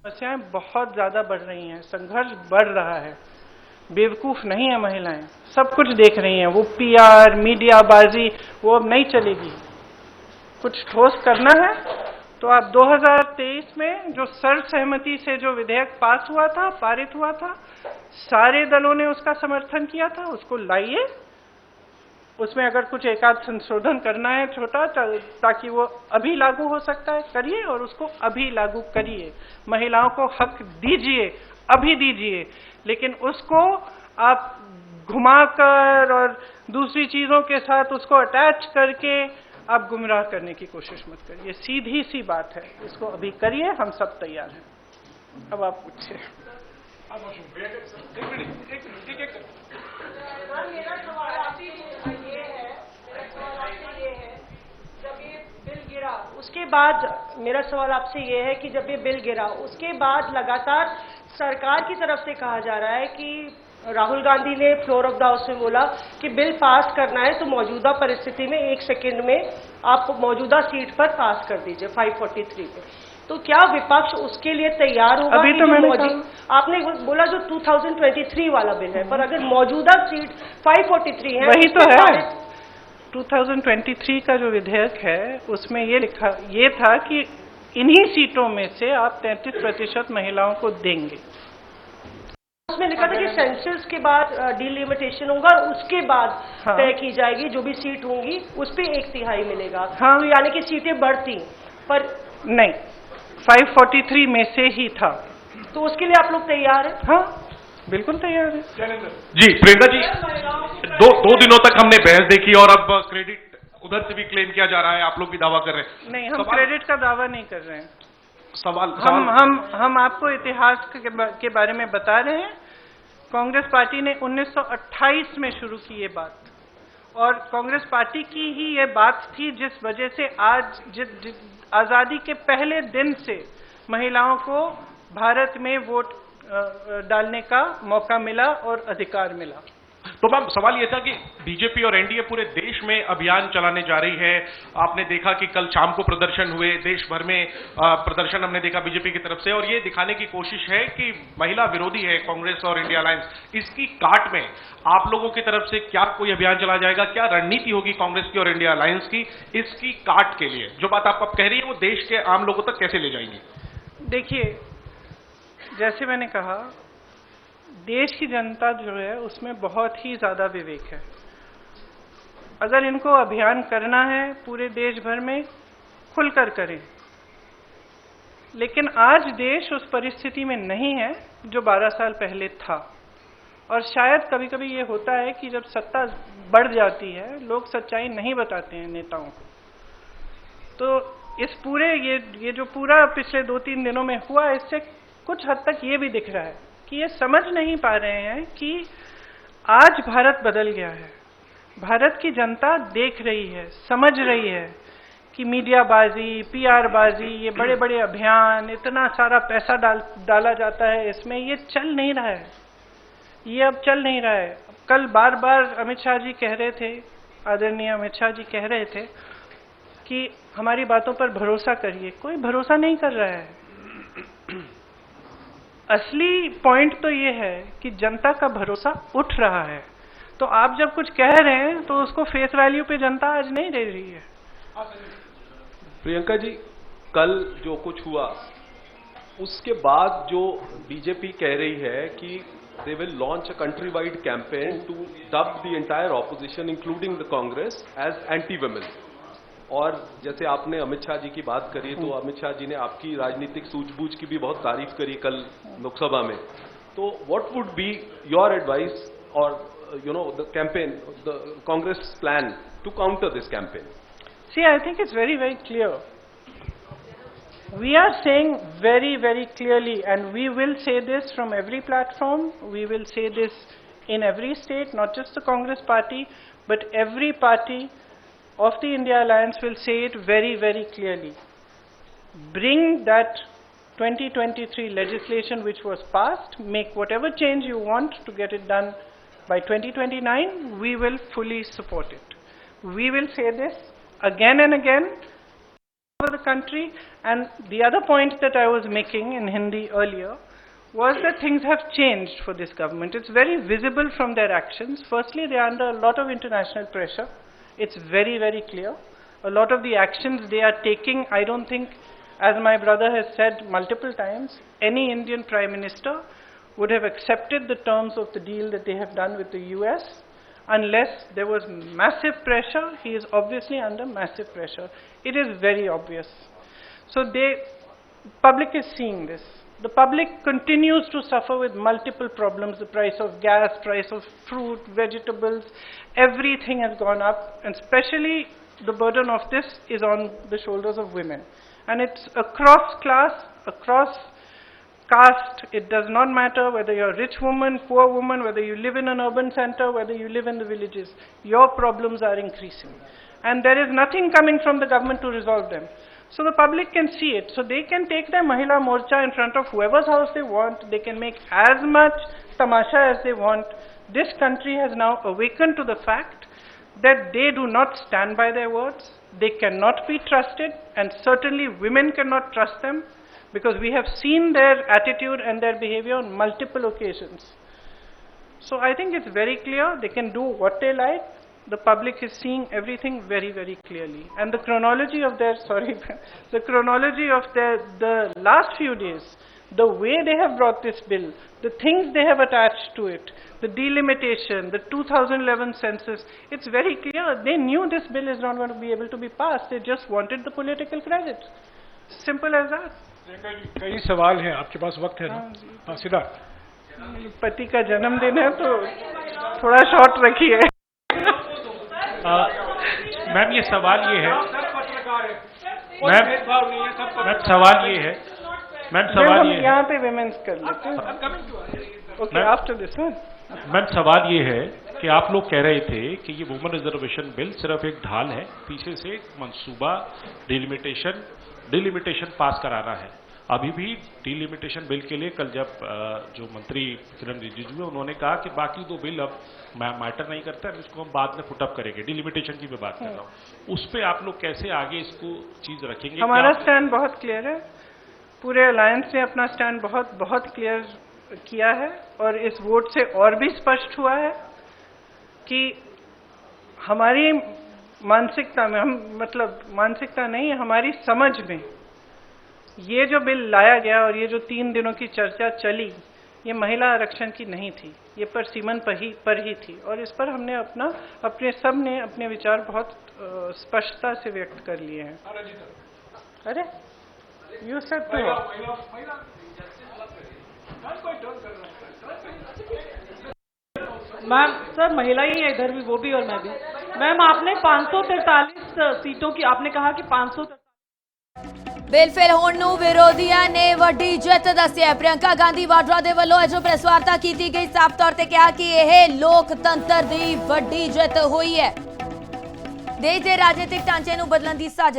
समस्याएं बहुत ज्यादा बढ़ रही हैं, संघर्ष बढ़ रहा है। बेवकूफ नहीं है महिलाएं, सब कुछ देख रही हैं। वो पीआर मीडियाबाजी वो अब नहीं चलेगी। कुछ ठोस करना है तो आप 2023 में जो सर्वसहमति से जो विधेयक पास हुआ था, पारित हुआ था, सारे दलों ने उसका समर्थन किया था, उसको लाइए। उसमें अगर कुछ एकाध संशोधन करना है छोटा, ताकि वो अभी लागू हो सकता है, करिए और उसको अभी लागू करिए। महिलाओं को हक दीजिए, अभी दीजिए, लेकिन उसको आप घुमाकर और दूसरी चीजों के साथ उसको अटैच करके आप गुमराह करने की कोशिश मत करिए। सीधी सी बात है, इसको अभी करिए, हम सब तैयार हैं। अब आप पूछिए। मेरा सवाल आपसे ये है, जब ये बिल गिरा उसके बाद, मेरा सवाल आपसे ये है कि जब ये बिल गिरा उसके बाद लगातार सरकार की तरफ से कहा जा रहा है कि राहुल गांधी ने फ्लोर ऑफ द हाउस में बोला कि बिल पास करना है तो मौजूदा परिस्थिति में 1 सेकंड में आप मौजूदा सीट पर पास कर दीजिए 543 पे। तो क्या विपक्ष उसके लिए तैयार होगा? अभी तो मैंने आपने बोला जो 2023 वाला बिल है, पर अगर मौजूदा सीट 543 है, वही तो है। 2023 का जो विधेयक है उसमें ये था कि इन्हीं सीटों में से आप 33% महिलाओं को देंगे। उसमें लिखा था कि सेंसस के बाद डिलिमिटेशन होगा और उसके बाद तय की जाएगी, जो भी सीट होंगी उस पे 1/3 मिलेगा। तो यानी कि सीटें बढ़ती, पर नहीं, 543 में से ही था। तो उसके लिए आप लोग तैयार हैं? हाँ, बिल्कुल तैयार है। जी प्रियंका जी, दो दिनों तक हमने बहस देखी और अब क्रेडिट उधर से भी क्लेम किया जा रहा है, आप लोग भी दावा कर रहे हैं। नहीं, हम क्रेडिट का दावा नहीं कर रहे हैं। सवाल हम आपको इतिहास के बारे में बता रहे हैं। कांग्रेस पार्टी ने 1928 में शुरू की ये बात, और कांग्रेस पार्टी की ही ये बात थी जिस वजह से आज आजादी के पहले दिन से महिलाओं को भारत में वोट डालने का मौका मिला और अधिकार मिला। तो मैम सवाल यह था कि बीजेपी और एनडीए पूरे देश में अभियान चलाने जा रही है। आपने देखा कि कल शाम को प्रदर्शन हुए, देश भर में प्रदर्शन हमने देखा बीजेपी की तरफ से, और ये दिखाने की कोशिश है कि महिला विरोधी है कांग्रेस और इंडिया अलायंस। इसकी काट में आप लोगों की तरफ से क्या कोई अभियान चला जाएगा? क्या रणनीति होगी कांग्रेस की और इंडिया अलायंस की इसकी काट के लिए? जो बात आप अब कह रही है वो देश के आम लोगों तक कैसे ले जाएंगी? देखिए, जैसे मैंने कहा, देश की जनता जो है उसमें बहुत ही ज्यादा विवेक है। अगर इनको अभियान करना है पूरे देश भर में, खुलकर करें। लेकिन आज देश उस परिस्थिति में नहीं है जो 12 साल पहले था। और शायद कभी कभी ये होता है कि जब सत्ता बढ़ जाती है, लोग सच्चाई नहीं बताते हैं नेताओं को। तो इस पूरे ये जो पूरा पिछले 2-3 दिनों में हुआ, इससे कुछ हद तक ये भी दिख रहा है कि ये समझ नहीं पा रहे हैं कि आज भारत बदल गया है। भारत की जनता देख रही है, समझ रही है कि मीडियाबाजी, पीआरबाजी, ये बड़े बड़े अभियान, इतना सारा पैसा डाला जाता है इसमें, ये चल नहीं रहा है। ये अब चल नहीं रहा है। कल बार बार अमित शाह जी कह रहे थे, आदरणीय अमित शाह जी कह रहे थे कि हमारी बातों पर भरोसा करिए। कोई भरोसा नहीं कर रहा है। असली पॉइंट तो ये है कि जनता का भरोसा उठ रहा है। तो आप जब कुछ कह रहे हैं तो उसको फेस वैल्यू पे जनता आज नहीं दे रही है। प्रियंका जी, कल जो कुछ हुआ उसके बाद जो बीजेपी कह रही है कि they will launch a country-wide campaign to dub the entire opposition including the Congress as anti-women। और जैसे आपने अमित शाह जी की बात करी, तो अमित शाह जी ने आपकी राजनीतिक सूझबूझ की भी बहुत तारीफ करी कल लोकसभा में। तो what would be your advice और the campaign, the Congress plan to counter this campaign? See, I think it's very, very clear. We are saying very, very clearly, and we will say this from every platform. We will say this in every state, not just the Congress party, but every party of the India Alliance will say it very, very clearly. Bring that 2023 legislation which was passed, make whatever change you want to get it done by 2029, we will fully support it. We will say this again and again. over the country. And the other point that I was making in Hindi earlier was that things have changed for this government. It's very visible from their actions. Firstly, they are under a lot of international pressure. It's very, very clear. A lot of the actions they are taking, I don't think, as my brother has said multiple times, any Indian Prime Minister would have accepted the terms of the deal that they have done with the US unless there was massive pressure. He is obviously under massive pressure. It is very obvious. So public is seeing this. The public continues to suffer with multiple problems. The price of gas, price of fruit, vegetables, everything has gone up, and especially the burden of this is on the shoulders of women. And it's across class, across caste. It does not matter whether you're a rich woman, poor woman, whether you live in an urban center, whether you live in the villages. Your problems are increasing. And there is nothing coming from the government to resolve them. So the public can see it. So they can take their Mahila Morcha in front of whoever's house they want. They can make as much tamasha as they want. This country has now awakened to the fact that they do not stand by their words. They cannot be trusted, and certainly women cannot trust them, because we have seen their attitude and their behavior on multiple occasions. So I think it's very clear. They can do what they like. The public is seeing everything very, very clearly. And the chronology of their, the chronology of the last few days, the way they have brought this bill, the things they have attached to it, the delimitation, the 2011 census, it's very clear. They knew this bill is not going to be able to be passed. They just wanted the political credit. Simple as that. कई सवाल हैं, आपके पास वक्त है ना? हाँ, सिद्धार्थ। पति का जन्मदिन है तो थोड़ा शॉर्ट रखिए। मैम ये सवाल ये है, मैम सवाल ये है, यहाँ पे विमेंस कर लेते हैं। Okay, after this one. Ma'am सवाल ये है कि आप लोग कह रहे थे कि ये वुमेन रिजर्वेशन बिल सिर्फ एक ढाल है, पीछे से एक मंसूबा डिलिमिटेशन पास कराना है। अभी भी डिलिमिटेशन बिल के लिए कल जब जो मंत्री किरण रिजिजू है उन्होंने कहा कि बाकी दो बिल अब मैटर नहीं करता है, इसको हम बाद में पुटअप करेंगे। डिलिमिटेशन की मैं बात कर रहा हूँ, उस पर आप लोग कैसे आगे इसको चीज रखेंगे? हमारा स्टैंड बहुत क्लियर है। पूरे अलायंस ने अपना स्टैंड बहुत क्लियर किया है, और इस वोट से और भी स्पष्ट हुआ है कि हमारी मानसिकता में, मानसिकता नहीं, हमारी समझ में ये जो बिल लाया गया और ये जो 3 दिनों की चर्चा चली, ये महिला आरक्षण की नहीं थी, ये परसिमन पर ही थी। और इस पर हमने सबने अपने विचार बहुत स्पष्टता से व्यक्त कर लिए हैं। अरे you said to ma'am, sir महिला ही है इधर भी, वो भी और मैं भी। मैम आपने 543 सीटों की आपने कहा कि 500 बिल फेल होने ਨੂੰ ਵਿਰੋਧੀਆਂ ਨੇ ਵੱਡੀ ਜਿੱਤ ਦੱਸਿਆ। ਪ੍ਰਿयंका गांधी वाड्रा ਦੇ ਵੱਲੋਂ ਅੱਜ ਪ੍ਰੈਸ ਵਾਰਤਾ ਕੀਤੀ ਗਈ, ਸਾਫ਼ ਤੌਰ ਤੇ ਕਿਹਾ ਕਿ ਇਹ ਲੋਕਤੰਤਰ ਦੀ ਵੱਡੀ ਜਿੱਤ ਹੋਈ ਹੈ। ਦੇਸ਼ ਦੇ ਰਾਜਨੀਤਿਕ ਢਾਂਚੇ ਨੂੰ ਬਦਲਣ ਦੀ ਸਾਜ਼ਿਸ਼